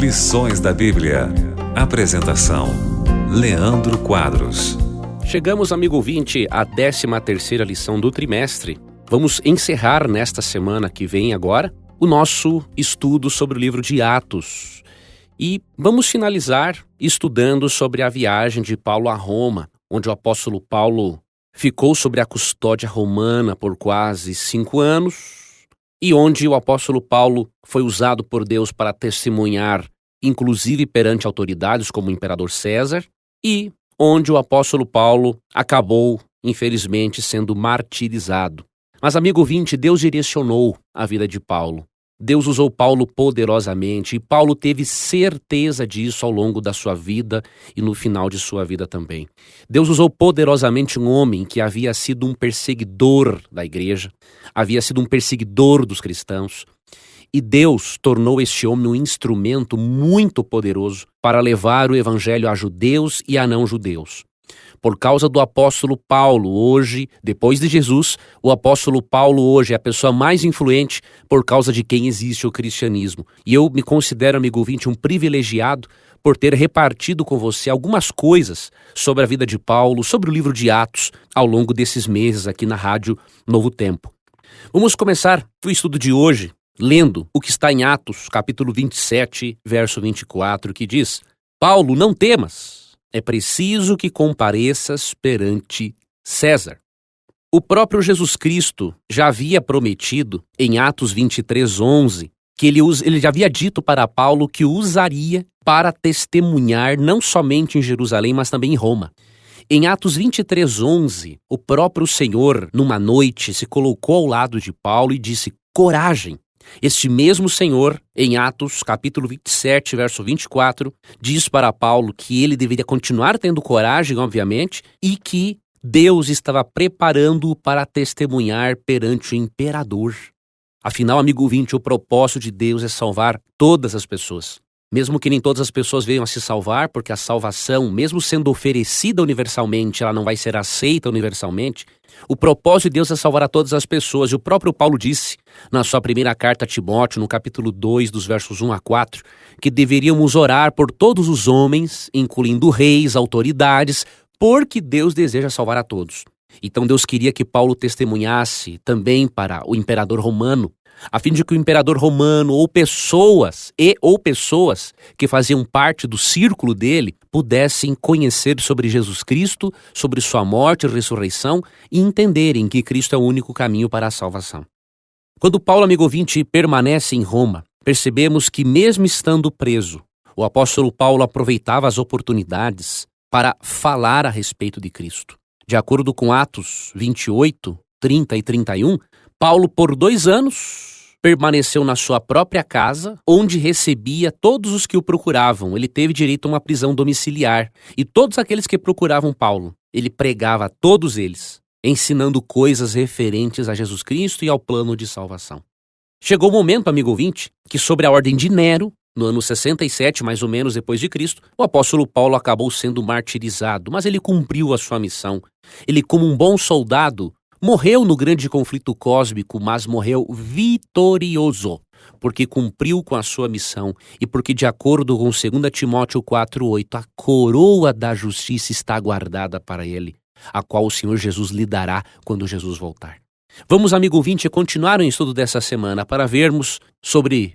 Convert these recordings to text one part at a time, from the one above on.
Lições da Bíblia. Apresentação: Leandro Quadros. Chegamos, amigo ouvinte, à 13ª lição do trimestre. Vamos encerrar nesta semana que vem agora o nosso estudo sobre o livro de Atos. E vamos finalizar estudando sobre a viagem de Paulo a Roma, onde o apóstolo Paulo ficou sob a custódia romana por quase 5 anos, e onde o apóstolo Paulo foi usado por Deus para testemunhar, inclusive perante autoridades como o imperador César, e onde o apóstolo Paulo acabou, infelizmente, sendo martirizado. Mas, amigo ouvinte, Deus direcionou a vida de Paulo. Deus usou Paulo poderosamente e Paulo teve certeza disso ao longo da sua vida e no final de sua vida também. Deus usou poderosamente um homem que havia sido um perseguidor da igreja, havia sido um perseguidor dos cristãos, e Deus tornou este homem um instrumento muito poderoso para levar o evangelho a judeus e a não-judeus. Por causa do apóstolo Paulo, hoje, depois de Jesus, o apóstolo Paulo hoje é a pessoa mais influente por causa de quem existe o cristianismo. E eu me considero, amigo ouvinte, um privilegiado por ter repartido com você algumas coisas sobre a vida de Paulo, sobre o livro de Atos, ao longo desses meses aqui na Rádio Novo Tempo. Vamos começar o estudo de hoje lendo o que está em Atos, capítulo 27, verso 24, que diz: Paulo, não temas. É preciso que compareças perante César. O próprio Jesus Cristo já havia prometido, em Atos 23:11, que ele já havia dito para Paulo que o usaria para testemunhar não somente em Jerusalém, mas também em Roma. Em Atos 23:11, o próprio Senhor, numa noite, se colocou ao lado de Paulo e disse: coragem! Este mesmo Senhor, em Atos, capítulo 27, verso 24, diz para Paulo que ele deveria continuar tendo coragem, obviamente, e que Deus estava preparando-o para testemunhar perante o imperador. Afinal, amigo ouvinte, o propósito de Deus é salvar todas as pessoas. Mesmo que nem todas as pessoas venham a se salvar, porque a salvação, mesmo sendo oferecida universalmente, ela não vai ser aceita universalmente, o propósito de Deus é salvar a todas as pessoas. E o próprio Paulo disse, na sua primeira carta a Timóteo, no capítulo 2, dos versos 1 a 4, que deveríamos orar por todos os homens, incluindo reis, autoridades, porque Deus deseja salvar a todos. Então Deus queria que Paulo testemunhasse também para o imperador romano, a fim de que o imperador romano ou pessoas que faziam parte do círculo dele pudessem conhecer sobre Jesus Cristo, sobre sua morte e ressurreição e entenderem que Cristo é o único caminho para a salvação. Quando Paulo, amigo ouvinte, permanece em Roma, percebemos que mesmo estando preso, o apóstolo Paulo aproveitava as oportunidades para falar a respeito de Cristo. De acordo com Atos 28, 30 e 31, Paulo, por 2 anos, permaneceu na sua própria casa, onde recebia todos os que o procuravam. Ele teve direito a uma prisão domiciliar. E todos aqueles que procuravam Paulo, ele pregava a todos eles, ensinando coisas referentes a Jesus Cristo e ao plano de salvação. Chegou o momento, amigo ouvinte, que sobre a ordem de Nero, no ano 67, mais ou menos depois de Cristo, o apóstolo Paulo acabou sendo martirizado, mas ele cumpriu a sua missão. Ele, como um bom soldado, morreu no grande conflito cósmico, mas morreu vitorioso, porque cumpriu com a sua missão e porque, de acordo com 2 Timóteo 4:8, a coroa da justiça está guardada para ele, a qual o Senhor Jesus lhe dará quando Jesus voltar. Vamos, amigo ouvinte, continuar o estudo dessa semana para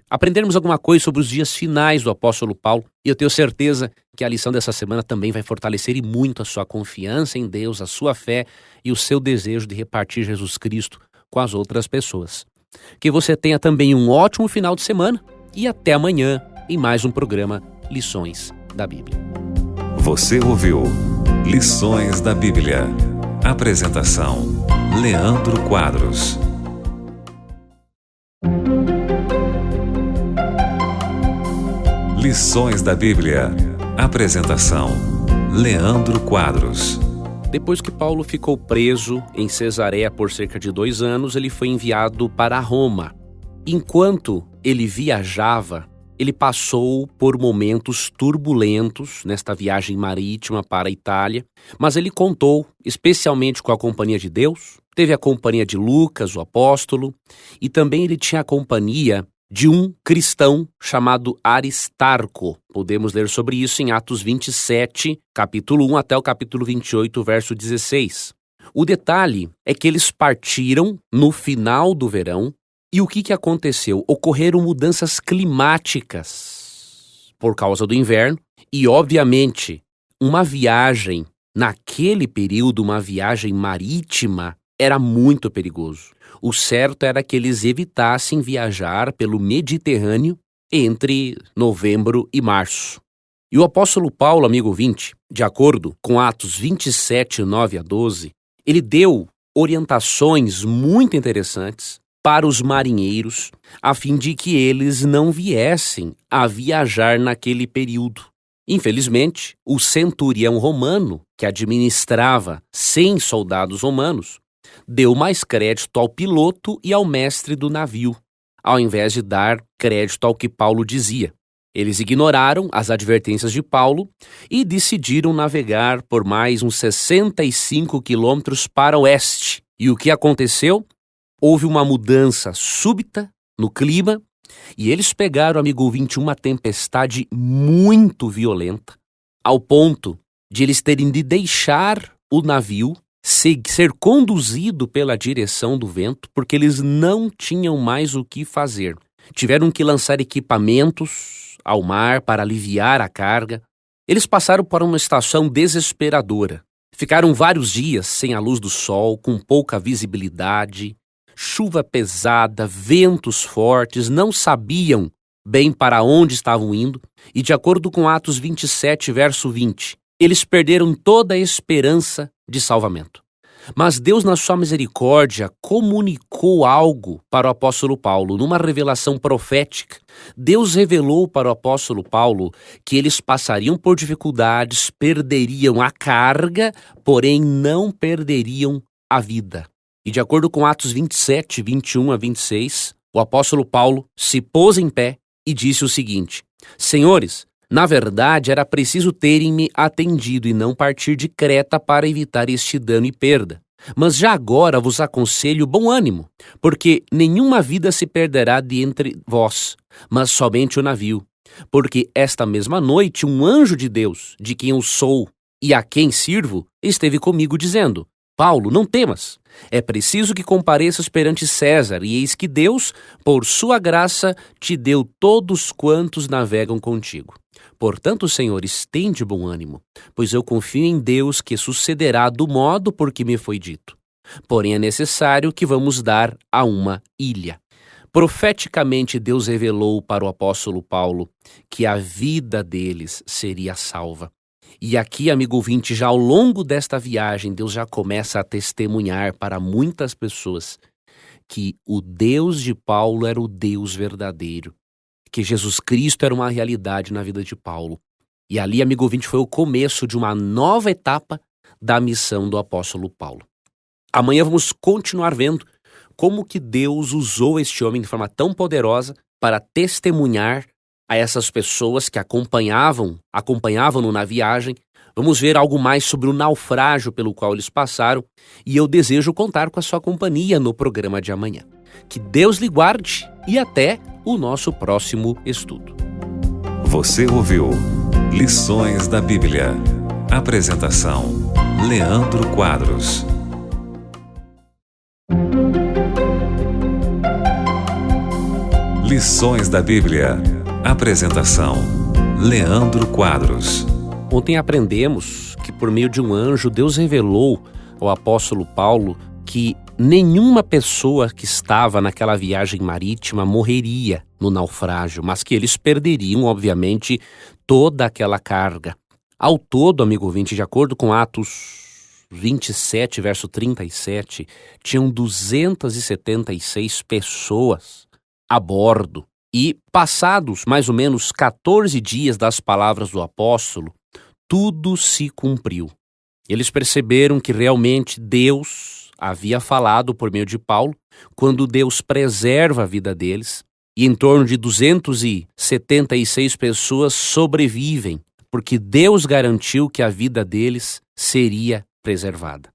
aprendermos alguma coisa sobre os dias finais do apóstolo Paulo, e eu tenho certeza que a lição dessa semana também vai fortalecer e muito a sua confiança em Deus, a sua fé e o seu desejo de repartir Jesus Cristo com as outras pessoas. Que você tenha também um ótimo final de semana e até amanhã em mais um programa Lições da Bíblia. Você ouviu Lições da Bíblia. Apresentação: Leandro Quadros. Lições da Bíblia. Apresentação: Leandro Quadros. Depois que Paulo ficou preso em Cesareia por cerca de 2 anos, ele foi enviado para Roma. Enquanto ele viajava, ele passou por momentos turbulentos nesta viagem marítima para a Itália, mas ele contou especialmente com a companhia de Deus, teve a companhia de Lucas, o apóstolo, e também ele tinha a companhia de um cristão chamado Aristarco. Podemos ler sobre isso em Atos 27, capítulo 1 até o capítulo 28, verso 16. O detalhe é que eles partiram no final do verão e o que aconteceu? Ocorreram mudanças climáticas por causa do inverno e, obviamente, uma viagem naquele período, uma viagem marítima, era muito perigoso. O certo era que eles evitassem viajar pelo Mediterrâneo entre novembro e março. E o apóstolo Paulo, amigo ouvinte, de acordo com Atos 27, 9 a 12, ele deu orientações muito interessantes para os marinheiros, a fim de que eles não viessem a viajar naquele período. Infelizmente, o centurião romano, que administrava 100 soldados romanos, deu mais crédito ao piloto e ao mestre do navio, ao invés de dar crédito ao que Paulo dizia. Eles ignoraram as advertências de Paulo e decidiram navegar por mais uns 65 quilômetros para o oeste. E o que aconteceu? Houve uma mudança súbita no clima e eles pegaram, amigo ouvinte, uma tempestade muito violenta, ao ponto de eles terem de deixar o navio ser conduzido pela direção do vento, porque eles não tinham mais o que fazer. Tiveram que lançar equipamentos ao mar para aliviar a carga. Eles passaram por uma situação desesperadora. Ficaram vários dias sem a luz do sol, com pouca visibilidade, chuva pesada, ventos fortes, não sabiam bem para onde estavam indo, e de acordo com Atos 27, verso 20, eles perderam toda a esperança de salvamento. Mas Deus, na sua misericórdia, comunicou algo para o apóstolo Paulo, numa revelação profética. Deus revelou para o apóstolo Paulo que eles passariam por dificuldades, perderiam a carga, porém não perderiam a vida. E de acordo com Atos 27, 21 a 26, o apóstolo Paulo se pôs em pé e disse o seguinte: Senhores, na verdade era preciso terem-me atendido e não partir de Creta para evitar este dano e perda. Mas já agora vos aconselho bom ânimo, porque nenhuma vida se perderá de entre vós, mas somente o navio. Porque esta mesma noite um anjo de Deus, de quem eu sou e a quem sirvo, esteve comigo dizendo: Paulo, não temas. É preciso que compareças perante César, e eis que Deus, por sua graça, te deu todos quantos navegam contigo. Portanto, Senhor, tende bom ânimo, pois eu confio em Deus que sucederá do modo por que me foi dito. Porém, é necessário que vamos dar a uma ilha. Profeticamente, Deus revelou para o apóstolo Paulo que a vida deles seria salva. E aqui, amigo ouvinte, já ao longo desta viagem, Deus já começa a testemunhar para muitas pessoas que o Deus de Paulo era o Deus verdadeiro, que Jesus Cristo era uma realidade na vida de Paulo. E ali, amigo ouvinte, foi o começo de uma nova etapa da missão do apóstolo Paulo. Amanhã vamos continuar vendo como que Deus usou este homem de forma tão poderosa para testemunhar a essas pessoas que acompanhavam-no na viagem. Vamos ver algo mais sobre o naufrágio pelo qual eles passaram e eu desejo contar com a sua companhia no programa de amanhã. Que Deus lhe guarde e até o nosso próximo estudo. Você ouviu Lições da Bíblia. Apresentação: Leandro Quadros. Lições da Bíblia. Apresentação: Leandro Quadros. Ontem aprendemos que por meio de um anjo Deus revelou ao apóstolo Paulo que nenhuma pessoa que estava naquela viagem marítima morreria no naufrágio, mas que eles perderiam, obviamente, toda aquela carga. Ao todo, amigo ouvinte, de acordo com Atos 27, verso 37, tinham 276 pessoas a bordo. E passados mais ou menos 14 dias das palavras do apóstolo, tudo se cumpriu. Eles perceberam que realmente Deus havia falado por meio de Paulo, quando Deus preserva a vida deles, e em torno de 276 pessoas sobrevivem, porque Deus garantiu que a vida deles seria preservada.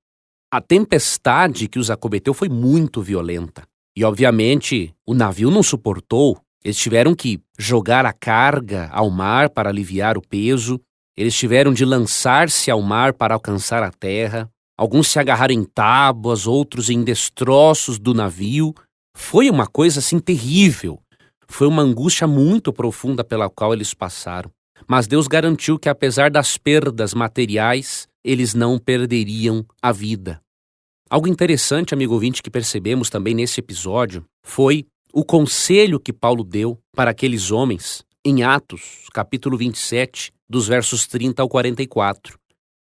A tempestade que os acometeu foi muito violenta, e obviamente o navio não suportou Eles tiveram que jogar a carga ao mar para aliviar o peso, eles tiveram de lançar-se ao mar para alcançar a terra, alguns se agarraram em tábuas, outros em destroços do navio. Foi uma coisa assim terrível, foi uma angústia muito profunda pela qual eles passaram. Mas Deus garantiu que apesar das perdas materiais, eles não perderiam a vida. Algo interessante, amigo ouvinte, que percebemos também nesse episódio foi o conselho que Paulo deu para aqueles homens em Atos, capítulo 27, dos versos 30 ao 44.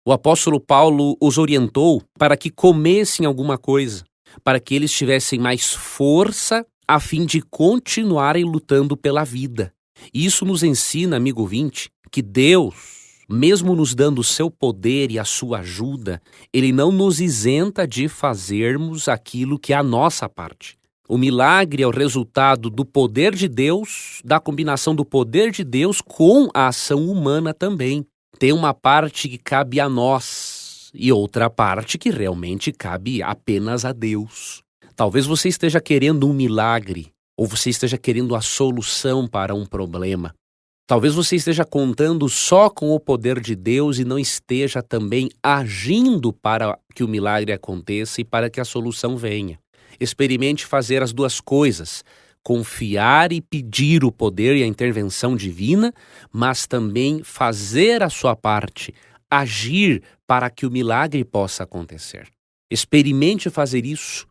O apóstolo Paulo os orientou para que comessem alguma coisa, para que eles tivessem mais força a fim de continuarem lutando pela vida. Isso nos ensina, amigo ouvinte, que Deus, mesmo nos dando o seu poder e a sua ajuda, Ele não nos isenta de fazermos aquilo que é a nossa parte. O milagre é o resultado do poder de Deus, da combinação do poder de Deus com a ação humana também. Tem uma parte que cabe a nós e outra parte que realmente cabe apenas a Deus. Talvez você esteja querendo um milagre ou você esteja querendo a solução para um problema. Talvez você esteja contando só com o poder de Deus e não esteja também agindo para que o milagre aconteça e para que a solução venha. Experimente fazer as duas coisas, confiar e pedir o poder e a intervenção divina, mas também fazer a sua parte, agir para que o milagre possa acontecer. Experimente fazer isso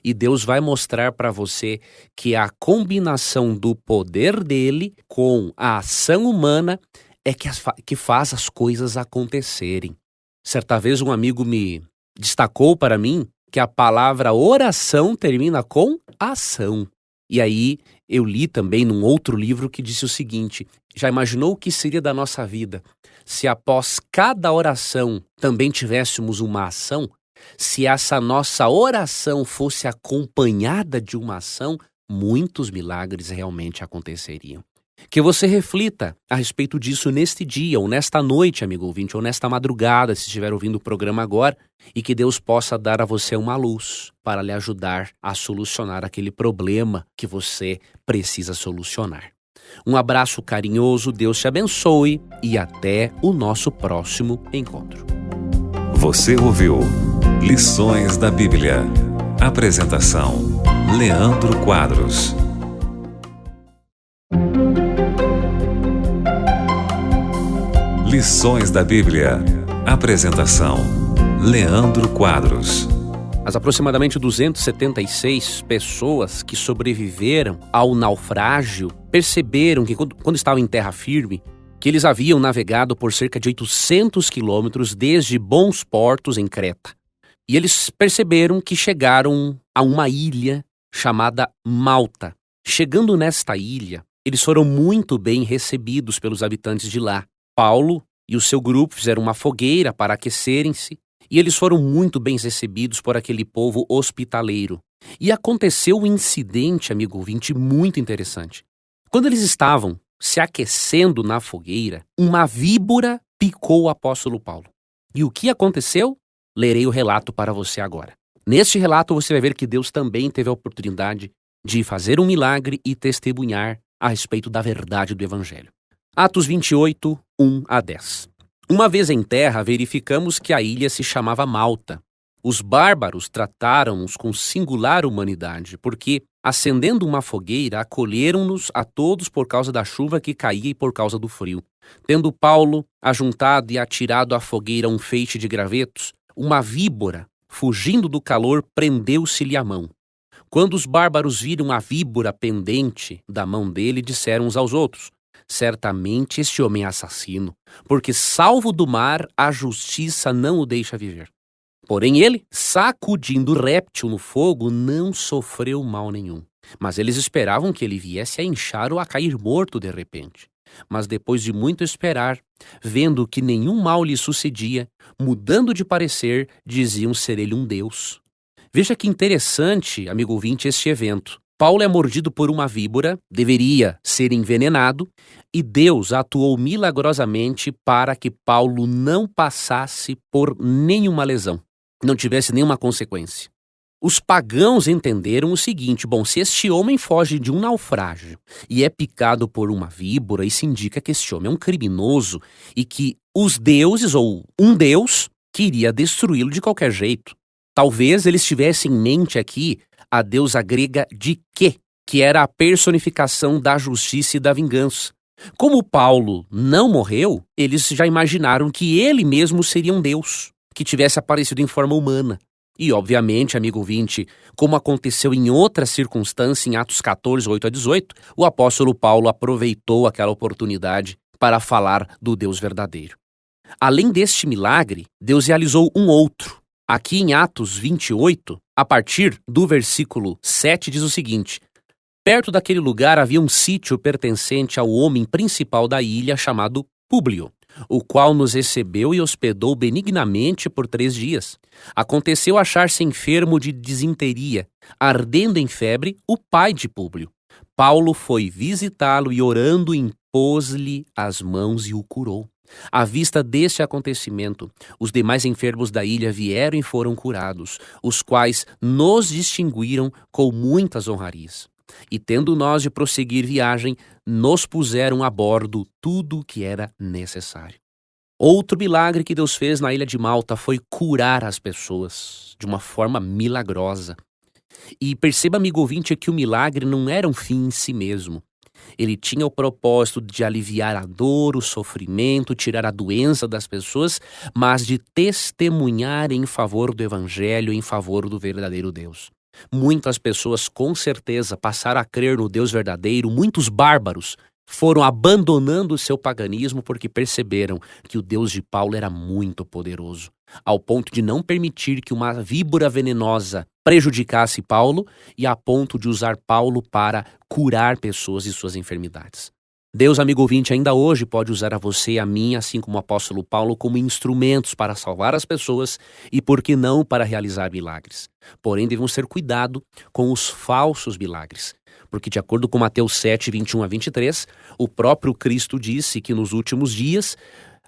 e Deus vai mostrar para você que a combinação do poder dele com a ação humana é que faz as coisas acontecerem. Certa vez um amigo me destacou para mim que a palavra oração termina com ação. E aí eu li também num outro livro que disse o seguinte: já imaginou o que seria da nossa vida se após cada oração também tivéssemos uma ação? Se essa nossa oração fosse acompanhada de uma ação, muitos milagres realmente aconteceriam. Que você reflita a respeito disso neste dia, ou nesta noite, amigo ouvinte, ou nesta madrugada, se estiver ouvindo o programa agora, e que Deus possa dar a você uma luz para lhe ajudar a solucionar aquele problema que você precisa solucionar. Um abraço carinhoso, Deus te abençoe e até o nosso próximo encontro. Você ouviu Lições da Bíblia. Apresentação: Leandro Quadros. Lições da Bíblia. Apresentação: Leandro Quadros. As aproximadamente 276 pessoas que sobreviveram ao naufrágio perceberam que quando estavam em terra firme, que eles haviam navegado por cerca de 800 quilômetros desde bons portos em Creta. E eles perceberam que chegaram a uma ilha chamada Malta. Chegando nesta ilha, eles foram muito bem recebidos pelos habitantes de lá. Paulo e o seu grupo fizeram uma fogueira para aquecerem-se e eles foram muito bem recebidos por aquele povo hospitaleiro. E aconteceu um incidente, amigo ouvinte, muito interessante. Quando eles estavam se aquecendo na fogueira, uma víbora picou o apóstolo Paulo. E o que aconteceu? Lerei o relato para você agora. Neste relato você vai ver que Deus também teve a oportunidade de fazer um milagre e testemunhar a respeito da verdade do Evangelho. Atos 28, 1 a 10. Uma vez em terra, verificamos que a ilha se chamava Malta. Os bárbaros trataram-nos com singular humanidade, porque, acendendo uma fogueira, acolheram-nos a todos por causa da chuva que caía e por causa do frio. Tendo Paulo ajuntado e atirado à fogueira um feixe de gravetos, uma víbora, fugindo do calor, prendeu-se-lhe a mão. Quando os bárbaros viram a víbora pendente da mão dele, disseram uns aos outros: certamente este homem é assassino, porque salvo do mar, a justiça não o deixa viver. Porém ele, sacudindo o réptil no fogo, não sofreu mal nenhum. Mas eles esperavam que ele viesse a inchar ou a cair morto de repente. Mas depois de muito esperar, vendo que nenhum mal lhe sucedia, mudando de parecer, diziam ser ele um deus. Veja que interessante, amigo ouvinte, este evento. Paulo é mordido por uma víbora, deveria ser envenenado, e Deus atuou milagrosamente para que Paulo não passasse por nenhuma lesão, não tivesse nenhuma consequência. Os pagãos entenderam o seguinte: bom, se este homem foge de um naufrágio e é picado por uma víbora, isso indica que este homem é um criminoso e que os deuses, ou um deus, queria destruí-lo de qualquer jeito. Talvez eles tivessem em mente aqui a deusa grega Dike, que era a personificação da justiça e da vingança. Como Paulo não morreu, eles já imaginaram que ele mesmo seria um deus, que tivesse aparecido em forma humana. E, obviamente, amigo ouvinte, como aconteceu em outra circunstância, em Atos 14, 8 a 18, o apóstolo Paulo aproveitou aquela oportunidade para falar do Deus verdadeiro. Além deste milagre, Deus realizou um outro. Aqui em Atos 28, a partir do versículo 7, diz o seguinte: perto daquele lugar havia um sítio pertencente ao homem principal da ilha, chamado Públio, o qual nos recebeu e hospedou benignamente por 3 dias. Aconteceu achar-se enfermo de disenteria, ardendo em febre, o pai de Públio. Paulo foi visitá-lo e, orando, impôs-lhe as mãos e o curou. À vista deste acontecimento, os demais enfermos da ilha vieram e foram curados, os quais nos distinguiram com muitas honrarias. E tendo nós de prosseguir viagem, nos puseram a bordo tudo o que era necessário. Outro milagre que Deus fez na ilha de Malta foi curar as pessoas de uma forma milagrosa. E perceba, amigo ouvinte, que o milagre não era um fim em si mesmo. Ele tinha o propósito de aliviar a dor, o sofrimento, tirar a doença das pessoas, mas de testemunhar em favor do Evangelho, em favor do verdadeiro Deus. Muitas pessoas com certeza passaram a crer no Deus verdadeiro, muitos bárbaros foram abandonando o seu paganismo porque perceberam que o Deus de Paulo era muito poderoso, ao ponto de não permitir que uma víbora venenosa prejudicasse Paulo e a ponto de usar Paulo para curar pessoas de suas enfermidades. Deus, amigo ouvinte, ainda hoje pode usar a você e a mim, assim como o apóstolo Paulo, como instrumentos para salvar as pessoas e, por que não, para realizar milagres. Porém, devemos ter cuidado com os falsos milagres, porque, de acordo com Mateus 7, 21 a 23, o próprio Cristo disse que nos últimos dias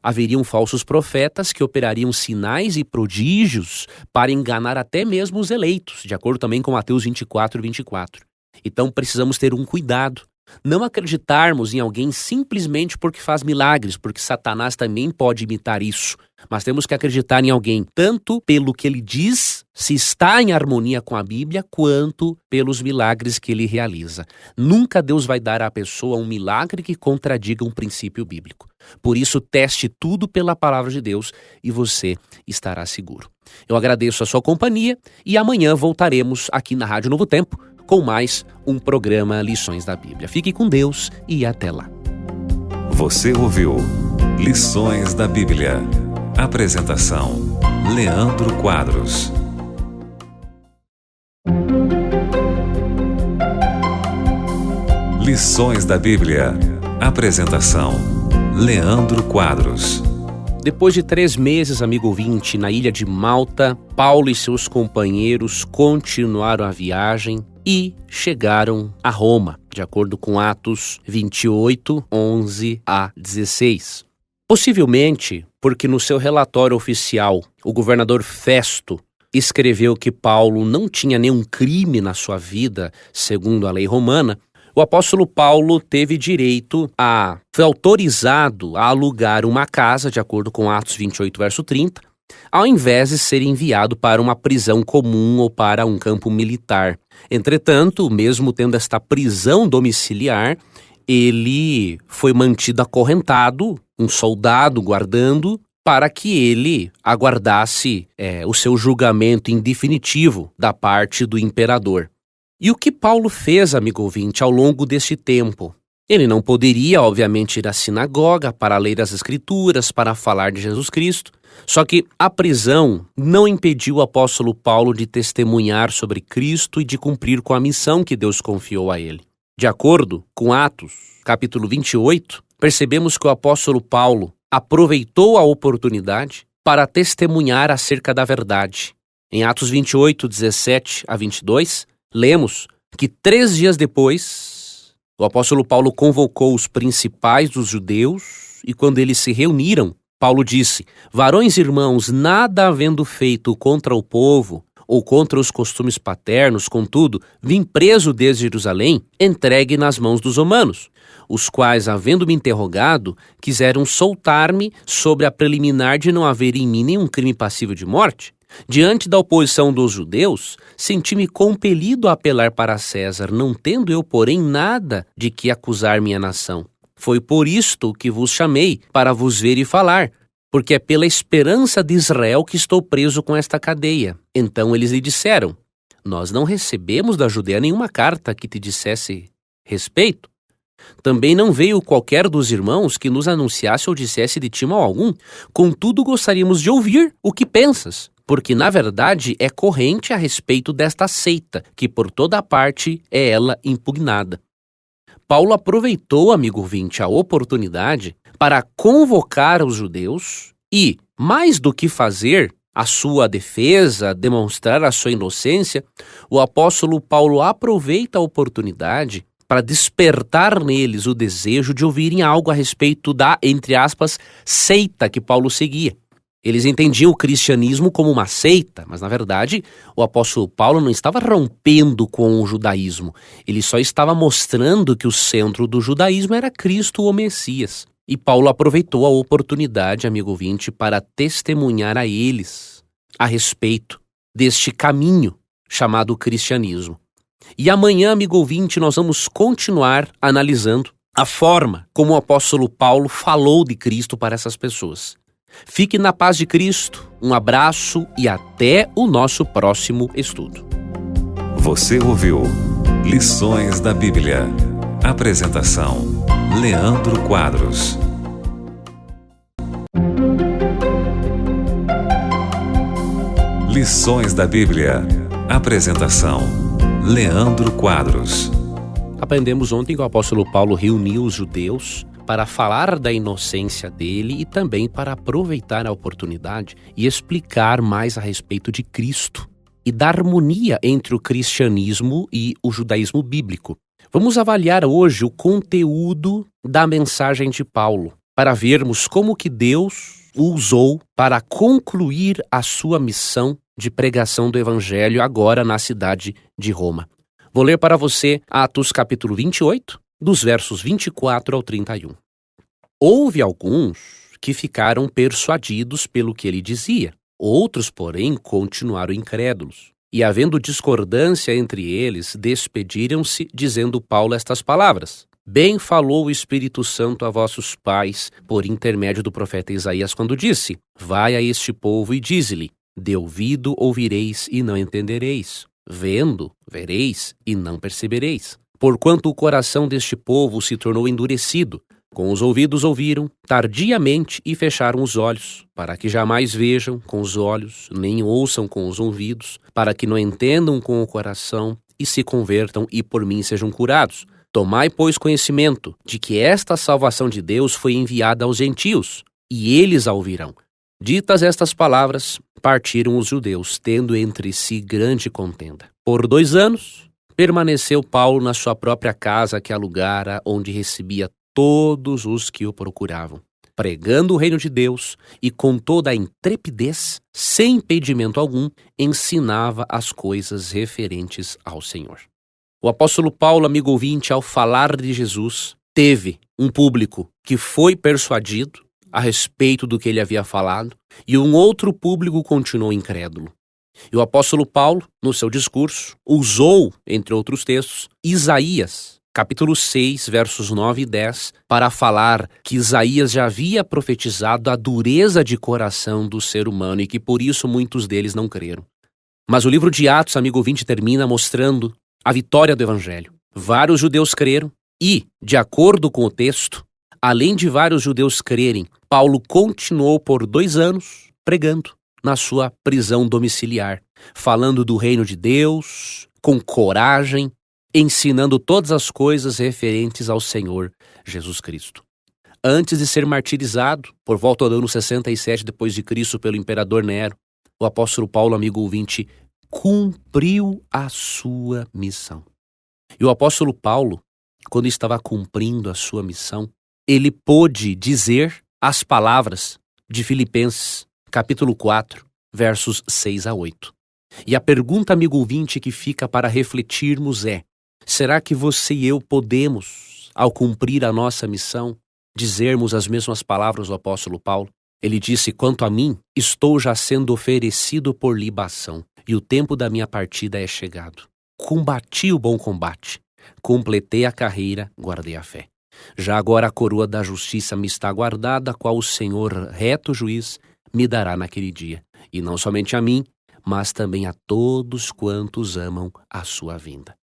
haveriam falsos profetas que operariam sinais e prodígios para enganar até mesmo os eleitos, de acordo também com Mateus 24, 24. Então, precisamos ter um cuidado. Não acreditarmos em alguém simplesmente porque faz milagres, porque Satanás também pode imitar isso. Mas temos que acreditar em alguém tanto pelo que ele diz, se está em harmonia com a Bíblia, quanto pelos milagres que ele realiza. Nunca Deus vai dar à pessoa um milagre que contradiga um princípio bíblico. Por isso, teste tudo pela palavra de Deus e você estará seguro. Eu agradeço a sua companhia e amanhã voltaremos aqui na Rádio Novo Tempo com mais um programa Lições da Bíblia. Fique com Deus e até lá. Você ouviu Lições da Bíblia. Apresentação: Leandro Quadros. Lições da Bíblia. Apresentação: Leandro Quadros. Depois de 3 meses, amigo ouvinte, na ilha de Malta, Paulo e seus companheiros continuaram a viagem e chegaram a Roma, de acordo com Atos 28, 11 a 16. Possivelmente porque no seu relatório oficial, o governador Festo escreveu que Paulo não tinha nenhum crime na sua vida, segundo a lei romana, o apóstolo Paulo foi autorizado a alugar uma casa, de acordo com Atos 28, verso 30, ao invés de ser enviado para uma prisão comum ou para um campo militar. Entretanto, mesmo tendo esta prisão domiciliar, ele foi mantido acorrentado, um soldado guardando, para que ele aguardasse o seu julgamento em definitivo da parte do imperador. E o que Paulo fez, amigo ouvinte, ao longo deste tempo? Ele não poderia, obviamente, ir à sinagoga para ler as Escrituras, para falar de Jesus Cristo. Só que a prisão não impediu o apóstolo Paulo de testemunhar sobre Cristo e de cumprir com a missão que Deus confiou a ele. De acordo com Atos, capítulo 28, percebemos que o apóstolo Paulo aproveitou a oportunidade para testemunhar acerca da verdade. Em Atos 28, 17 a 22, lemos que 3 dias depois, o apóstolo Paulo convocou os principais dos judeus e quando eles se reuniram, Paulo disse: varões irmãos, nada havendo feito contra o povo, ou contra os costumes paternos, contudo, vim preso desde Jerusalém, entregue nas mãos dos romanos, os quais, havendo-me interrogado, quiseram soltar-me sobre a preliminar de não haver em mim nenhum crime passível de morte. Diante da oposição dos judeus, senti-me compelido a apelar para César, não tendo eu, porém, nada de que acusar minha nação. Foi por isto que vos chamei, para vos ver e falar, porque é pela esperança de Israel que estou preso com esta cadeia. Então eles lhe disseram: nós não recebemos da Judeia nenhuma carta que te dissesse respeito. Também não veio qualquer dos irmãos que nos anunciasse ou dissesse de ti mal algum. Contudo, gostaríamos de ouvir o que pensas, porque na verdade é corrente a respeito desta seita, que por toda parte é ela impugnada. Paulo aproveitou, amigo ouvinte, a oportunidade para convocar os judeus e, mais do que fazer a sua defesa, demonstrar a sua inocência, o apóstolo Paulo aproveita a oportunidade para despertar neles o desejo de ouvirem algo a respeito da, entre aspas, seita que Paulo seguia. Eles entendiam o cristianismo como uma seita, mas na verdade o apóstolo Paulo não estava rompendo com o judaísmo. Ele só estava mostrando que o centro do judaísmo era Cristo, o Messias. E Paulo aproveitou a oportunidade, amigo ouvinte, para testemunhar a eles a respeito deste caminho chamado cristianismo. E amanhã, amigo ouvinte, nós vamos continuar analisando a forma como o apóstolo Paulo falou de Cristo para essas pessoas. Fique na paz de Cristo, um abraço e até o nosso próximo estudo. Você ouviu Lições da Bíblia. Apresentação: Leandro Quadros. Lições da Bíblia. Apresentação: Leandro Quadros. Aprendemos ontem que o apóstolo Paulo reuniu os judeus para falar da inocência dele e também para aproveitar a oportunidade e explicar mais a respeito de Cristo e da harmonia entre o cristianismo e o judaísmo bíblico. Vamos avaliar hoje o conteúdo da mensagem de Paulo, para vermos como que Deus o usou para concluir a sua missão de pregação do Evangelho agora na cidade de Roma. Vou ler para você Atos capítulo 28, dos versos 24 ao 31. Houve alguns que ficaram persuadidos pelo que ele dizia, outros, porém, continuaram incrédulos. E, havendo discordância entre eles, despediram-se, dizendo Paulo estas palavras: Bem falou o Espírito Santo a vossos pais, por intermédio do profeta Isaías, quando disse: Vai a este povo e dize-lhe: De ouvido ouvireis e não entendereis, vendo, vereis e não percebereis. Porquanto o coração deste povo se tornou endurecido, com os ouvidos ouviram, tardiamente e fecharam os olhos, para que jamais vejam com os olhos, nem ouçam com os ouvidos, para que não entendam com o coração e se convertam e por mim sejam curados. Tomai, pois, conhecimento de que esta salvação de Deus foi enviada aos gentios, e eles a ouvirão. Ditas estas palavras, partiram os judeus, tendo entre si grande contenda. Por 2 anos, permaneceu Paulo na sua própria casa que alugara, onde recebia todos os que o procuravam, pregando o reino de Deus e com toda a intrepidez, sem impedimento algum, ensinava as coisas referentes ao Senhor. O apóstolo Paulo, amigo ouvinte, ao falar de Jesus, teve um público que foi persuadido a respeito do que ele havia falado e um outro público continuou incrédulo. E o apóstolo Paulo, no seu discurso, usou, entre outros textos, Isaías, capítulo 6, versos 9 e 10, para falar que Isaías já havia profetizado a dureza de coração do ser humano e que por isso muitos deles não creram. Mas o livro de Atos, amigo ouvinte, termina mostrando a vitória do Evangelho. Vários judeus creram e, de acordo com o texto, além de vários judeus crerem, Paulo continuou por 2 anos pregando na sua prisão domiciliar, falando do reino de Deus, com coragem, ensinando todas as coisas referentes ao Senhor Jesus Cristo. Antes de ser martirizado, por volta do ano 67 depois de Cristo pelo imperador Nero, o apóstolo Paulo, amigo ouvinte, cumpriu a sua missão. E o apóstolo Paulo, quando estava cumprindo a sua missão, ele pôde dizer as palavras de Filipenses, capítulo 4, versos 6 a 8. E a pergunta, amigo ouvinte, que fica para refletirmos é: será que você e eu podemos, ao cumprir a nossa missão, dizermos as mesmas palavras do apóstolo Paulo? Ele disse: quanto a mim, estou já sendo oferecido por libação, e o tempo da minha partida é chegado. Combati o bom combate, completei a carreira, guardei a fé. Já agora a coroa da justiça me está guardada, a qual o Senhor, reto juiz, me dará naquele dia. E não somente a mim, mas também a todos quantos amam a sua vinda.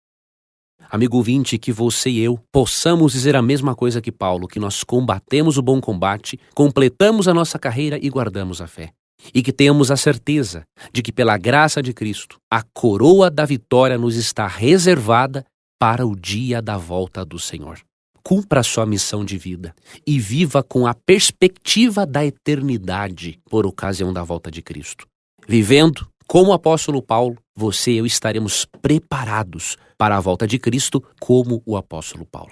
Amigo ouvinte, que você e eu possamos dizer a mesma coisa que Paulo, que nós combatemos o bom combate, completamos a nossa carreira e guardamos a fé. E que tenhamos a certeza de que, pela graça de Cristo, a coroa da vitória nos está reservada para o dia da volta do Senhor. Cumpra a sua missão de vida e viva com a perspectiva da eternidade por ocasião da volta de Cristo. Vivendo como o apóstolo Paulo, você e eu estaremos preparados para a volta de Cristo como o apóstolo Paulo.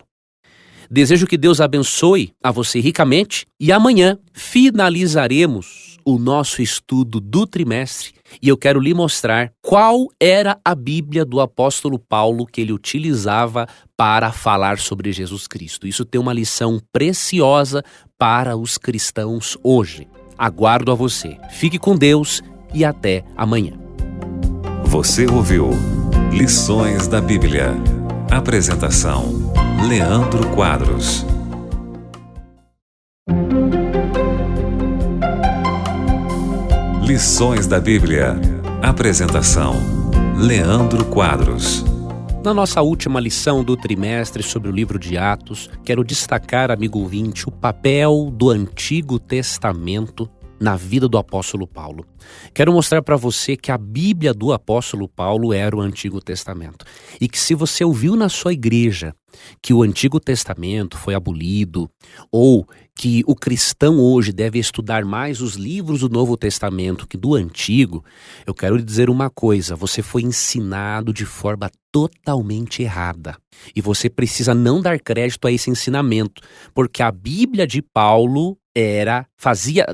Desejo que Deus abençoe a você ricamente e amanhã finalizaremos o nosso estudo do trimestre e eu quero lhe mostrar qual era a Bíblia do apóstolo Paulo que ele utilizava para falar sobre Jesus Cristo. Isso tem uma lição preciosa para os cristãos hoje. Aguardo a você. Fique com Deus e até amanhã. Você ouviu Lições da Bíblia. Apresentação: Leandro Quadros. Lições da Bíblia. Apresentação: Leandro Quadros. Na nossa última lição do trimestre sobre o livro de Atos, quero destacar, amigo ouvinte, o papel do Antigo Testamento na vida do apóstolo Paulo. Quero mostrar para você que a Bíblia do apóstolo Paulo era o Antigo Testamento. E que se você ouviu na sua igreja que o Antigo Testamento foi abolido, ou que o cristão hoje deve estudar mais os livros do Novo Testamento que do Antigo, eu quero lhe dizer uma coisa: você foi ensinado de forma totalmente errada. E você precisa não dar crédito a esse ensinamento, porque a Bíblia de Paulo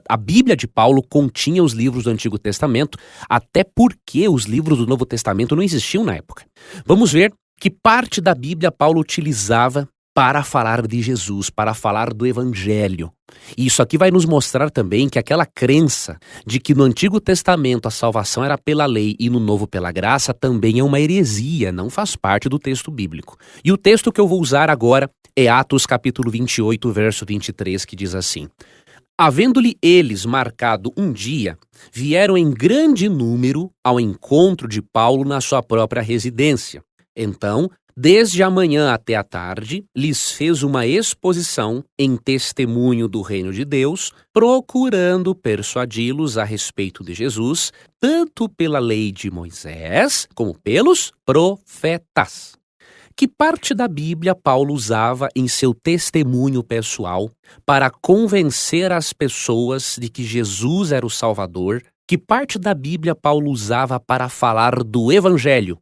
a Bíblia de Paulo continha os livros do Antigo Testamento, até porque os livros do Novo Testamento não existiam na época. Vamos ver que parte da Bíblia Paulo utilizava para falar de Jesus, para falar do Evangelho. E isso aqui vai nos mostrar também que aquela crença de que no Antigo Testamento a salvação era pela lei e no Novo pela graça também é uma heresia, não faz parte do texto bíblico. E o texto que eu vou usar agora é Atos capítulo 28, verso 23, que diz assim: havendo-lhe eles marcado um dia, vieram em grande número ao encontro de Paulo na sua própria residência. Então, desde a manhã até a tarde, lhes fez uma exposição em testemunho do reino de Deus, procurando persuadi-los a respeito de Jesus, tanto pela lei de Moisés, como pelos profetas. Que parte da Bíblia Paulo usava em seu testemunho pessoal para convencer as pessoas de que Jesus era o Salvador? Que parte da Bíblia Paulo usava para falar do Evangelho?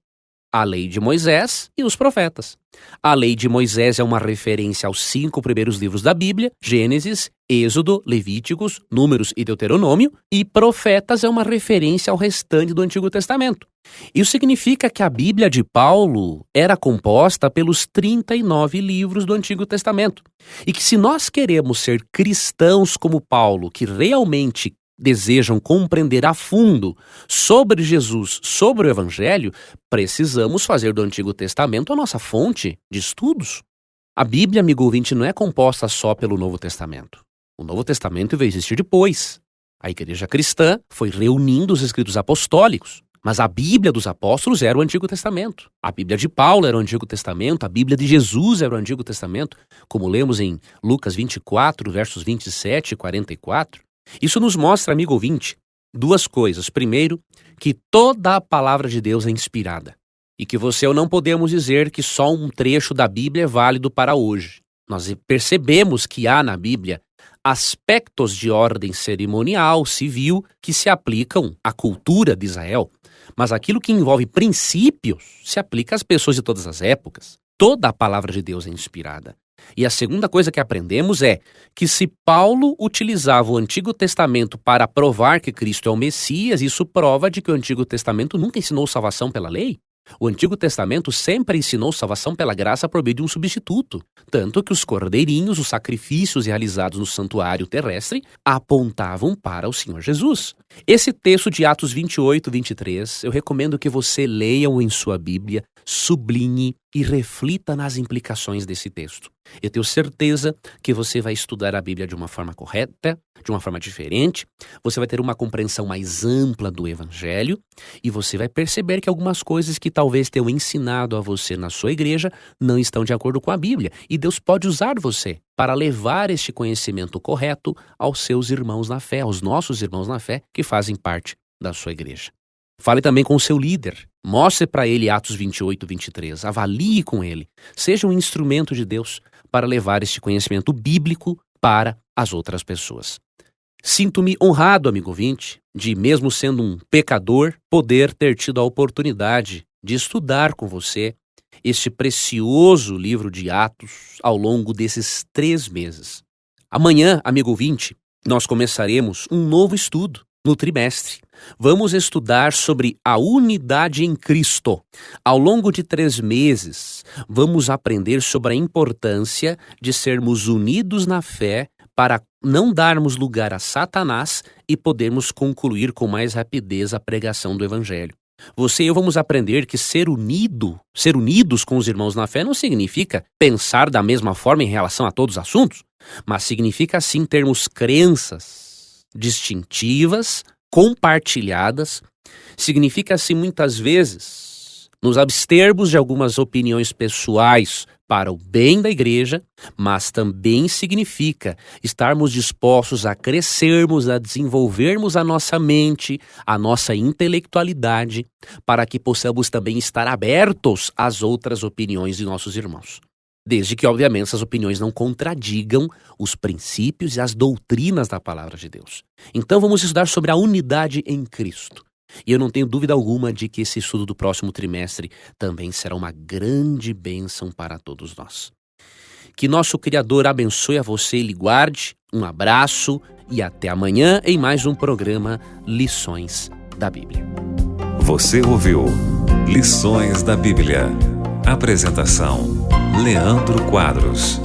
A lei de Moisés e os profetas. A lei de Moisés é uma referência aos 5 primeiros livros da Bíblia, Gênesis, Êxodo, Levíticos, Números e Deuteronômio, e profetas é uma referência ao restante do Antigo Testamento. Isso significa que a Bíblia de Paulo era composta pelos 39 livros do Antigo Testamento. E que se nós queremos ser cristãos como Paulo, que realmente desejam compreender a fundo sobre Jesus, sobre o Evangelho, precisamos fazer do Antigo Testamento a nossa fonte de estudos. A Bíblia, amigo ouvinte, não é composta só pelo Novo Testamento. O Novo Testamento veio existir depois. A igreja cristã foi reunindo os escritos apostólicos, mas a Bíblia dos apóstolos era o Antigo Testamento. A Bíblia de Paulo era o Antigo Testamento, a Bíblia de Jesus era o Antigo Testamento, como lemos em Lucas 24, versos 27 e 44. Isso nos mostra, amigo ouvinte, 2 coisas. Primeiro, que toda a palavra de Deus é inspirada. E que você e eu não podemos dizer que só um trecho da Bíblia é válido para hoje. Nós percebemos que há na Bíblia aspectos de ordem cerimonial, civil, que se aplicam à cultura de Israel. Mas aquilo que envolve princípios se aplica às pessoas de todas as épocas. Toda a palavra de Deus é inspirada. E a segunda coisa que aprendemos é que se Paulo utilizava o Antigo Testamento para provar que Cristo é o Messias, isso prova de que o Antigo Testamento nunca ensinou salvação pela lei. O Antigo Testamento sempre ensinou salvação pela graça por meio de um substituto, tanto que os cordeirinhos, os sacrifícios realizados no santuário terrestre, apontavam para o Senhor Jesus. Esse texto de Atos 28, 23, eu recomendo que você leia-o em sua Bíblia, sublinhe e reflita nas implicações desse texto. Eu tenho certeza que você vai estudar a Bíblia de uma forma correta, de uma forma diferente, você vai ter uma compreensão mais ampla do Evangelho e você vai perceber que algumas coisas que talvez tenham ensinado a você na sua igreja não estão de acordo com a Bíblia. E Deus pode usar você para levar este conhecimento correto aos seus irmãos na fé, aos nossos irmãos na fé que fazem parte da sua igreja. Fale também com o seu líder. Mostre para ele Atos 28, 23. Avalie com ele. Seja um instrumento de Deus para levar este conhecimento bíblico para as outras pessoas. Sinto-me honrado, amigo ouvinte, de, mesmo sendo um pecador, poder ter tido a oportunidade de estudar com você este precioso livro de Atos ao longo desses 3 meses. Amanhã, amigo ouvinte, nós começaremos um novo estudo no trimestre. Vamos estudar sobre a unidade em Cristo. Ao longo de 3 meses, vamos aprender sobre a importância de sermos unidos na fé para não darmos lugar a Satanás e podermos concluir com mais rapidez a pregação do Evangelho. Você e eu vamos aprender que ser unidos com os irmãos na fé não significa pensar da mesma forma em relação a todos os assuntos, mas significa sim termos crenças distintivas, compartilhadas, significa assim muitas vezes nos abstermos de algumas opiniões pessoais para o bem da igreja, mas também significa estarmos dispostos a crescermos, a desenvolvermos a nossa mente, a nossa intelectualidade, para que possamos também estar abertos às outras opiniões de nossos irmãos. Desde que, obviamente, essas opiniões não contradigam os princípios e as doutrinas da palavra de Deus. Então vamos estudar sobre a unidade em Cristo. E eu não tenho dúvida alguma de que esse estudo do próximo trimestre também será uma grande bênção para todos nós. Que nosso Criador abençoe a você e lhe guarde. Um abraço e até amanhã em mais um programa Lições da Bíblia. Você ouviu Lições da Bíblia. Apresentação: Leandro Quadros.